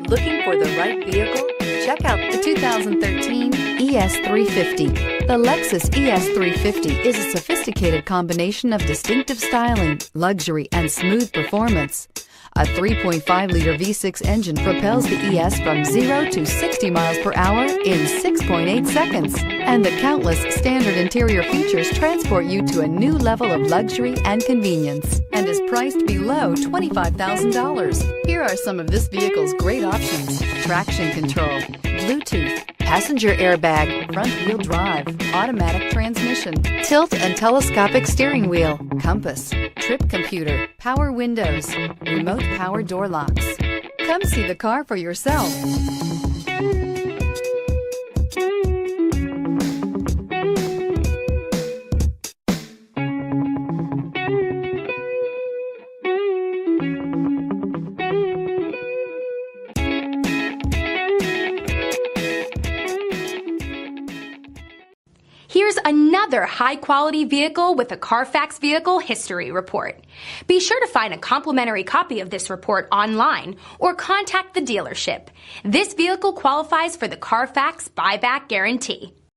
Looking for the right vehicle? Check out the 2013 ES350. The Lexus ES350 is a sophisticated combination of distinctive styling, luxury, and smooth performance. A 3.5-liter V6 engine propels the ES from 0 to 60 miles per hour in 6.8 seconds. And the countless standard interior features transport you to a new level of luxury and convenience, and is priced below $25,000. Here are some of this vehicle's great options: traction control, Bluetooth, passenger airbag, front-wheel drive, automatic transmission, tilt and telescopic steering wheel, compass, trip computer, power windows, remote power door locks. Come see the car for yourself. Here's another high-quality vehicle with a Carfax Vehicle History Report. Be sure to find a complimentary copy of this report online or contact the dealership. This vehicle qualifies for the Carfax Buyback Guarantee.